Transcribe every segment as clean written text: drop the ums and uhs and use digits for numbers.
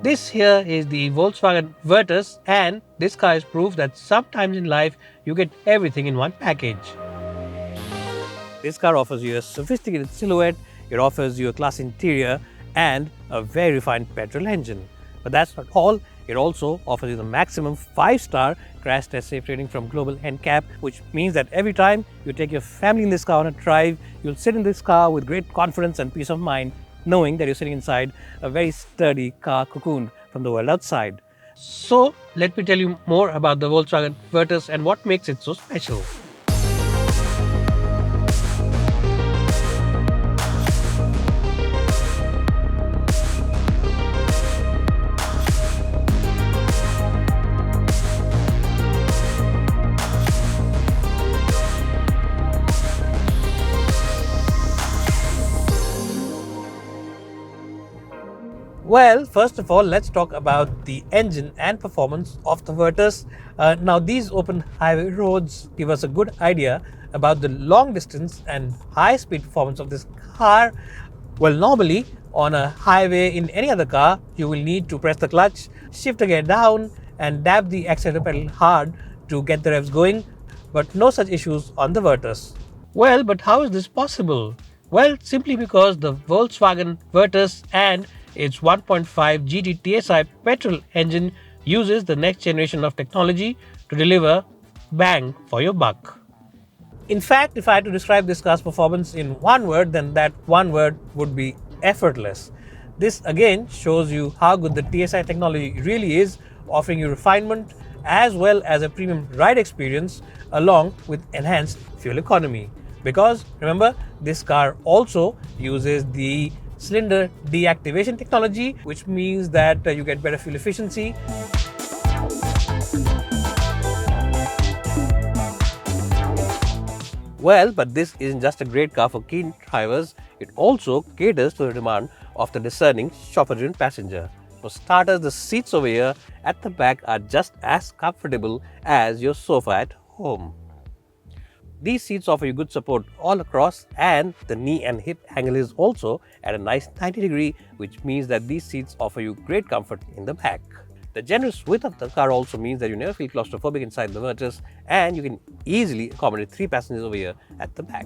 This here is the Volkswagen Virtus, and this car is proof that sometimes in life you get everything in one package. This car offers you a sophisticated silhouette, it offers you a classy interior and a very refined petrol engine. But that's not all, it also offers you the maximum 5-star crash test safe rating from Global NCAP, which means that every time you take your family in this car on a drive, you'll sit in this car with great confidence and peace of mind, knowing that you're sitting inside a very sturdy car cocooned from the world outside. So, let me tell you more about the Volkswagen Virtus and what makes it so special. Well, first of all, let's talk about the engine and performance of the Virtus. Now, these open highway roads give us a good idea about the long distance and high speed performance of this car. Well, normally on a highway in any other car, you will need to press the clutch, shift the gear down and dab the accelerator pedal hard to get the revs going, but no such issues on the Virtus. Well, but how is this possible? Well, simply because the Volkswagen Virtus and its 1.5 GT TSI petrol engine uses the next generation of technology to deliver bang for your buck. In fact, if I had to describe this car's performance in one word, then that one word would be effortless. This again shows you how good the TSI technology really is, offering you refinement as well as a premium ride experience along with enhanced fuel economy. Because remember, this car also uses the cylinder deactivation technology, which means that you get better fuel efficiency. Well, but this isn't just a great car for keen drivers, it also caters to the demand of the discerning chauffeur-driven passenger. For starters, the seats over here at the back are just as comfortable as your sofa at home. These seats offer you good support all across, and the knee and hip angle is also at a nice 90 degree, which means that these seats offer you great comfort in the back. The generous width of the car also means that you never feel claustrophobic inside the Virtus, and you can easily accommodate 3 passengers over here at the back.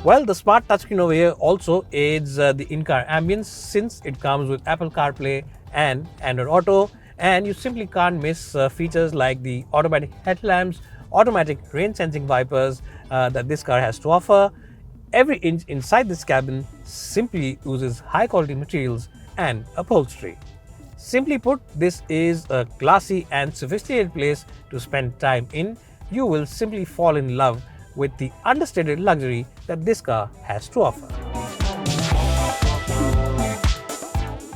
Well, the smart touchscreen over here also aids the in-car ambience, since it comes with Apple CarPlay and Android Auto. And you simply can't miss features like the automatic headlamps, automatic rain sensing wipers that this car has to offer. Every inch inside this cabin simply uses high quality materials and upholstery. Simply put, this is a classy and sophisticated place to spend time in. You will simply fall in love with the understated luxury that this car has to offer.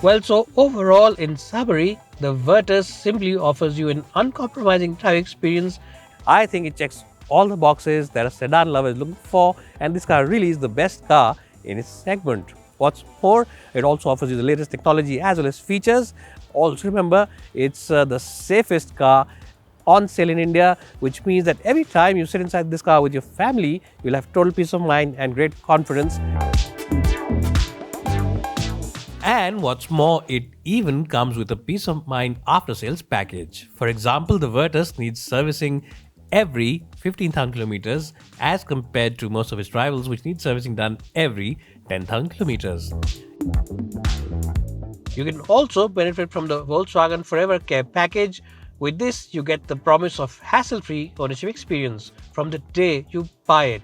Well, so overall, in summary, the Virtus simply offers you an uncompromising driving experience. I think it checks all the boxes that a sedan lover is looking for, and this car really is the best car in its segment. What's more, it also offers you the latest technology as well as features. Also remember, it's the safest car on sale in India, which means that every time you sit inside this car with your family, you'll have total peace of mind and great confidence. And what's more, it even comes with a peace of mind after sales package. For example, the Virtus needs servicing every 15,000 kilometers as compared to most of its rivals, which need servicing done every 10,000 kilometers. You can also benefit from the Volkswagen Forever Care package. With this, you get the promise of hassle-free ownership experience from the day you buy it.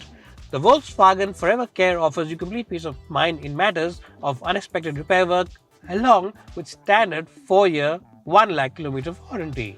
The Volkswagen Forever Care offers you complete peace of mind in matters of unexpected repair work, along with standard 4-year, 1 lakh kilometer warranty.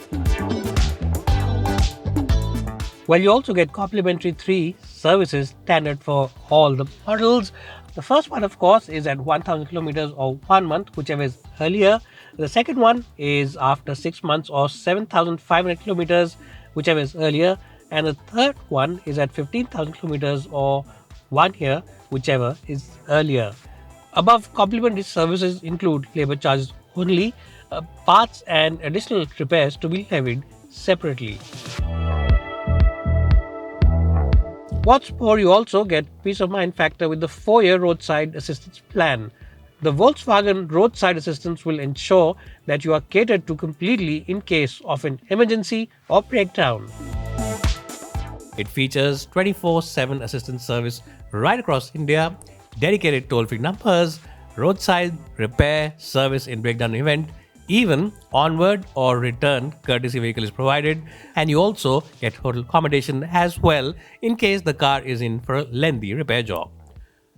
Well, you also get complimentary 3 services standard for all the models. The first one, of course, is at 1,000 kilometers or 1 month, whichever is earlier. The second one is after 6 months or 7,500 kilometers, whichever is earlier. And the third one is at 15,000 kilometers or 1 year, whichever is earlier. Above complimentary services include labor charges only, parts and additional repairs to be levied separately. What's more, you also get peace of mind factor with the 4-year roadside assistance plan. The Volkswagen roadside assistance will ensure that you are catered to completely in case of an emergency or breakdown. It features 24/7 assistance service right across India, dedicated toll-free numbers, roadside repair service in breakdown event, even onward or return courtesy vehicle is provided, and you also get hotel accommodation as well in case the car is in for a lengthy repair job.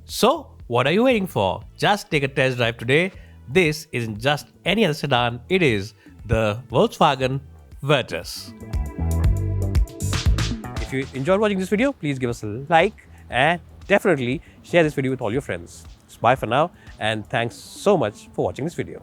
So, what are you waiting for? Just take a test drive today. This isn't just any other sedan, it is the Volkswagen Virtus. If you enjoyed watching this video, please give us a like and definitely share this video with all your friends. So bye for now, and thanks so much for watching this video.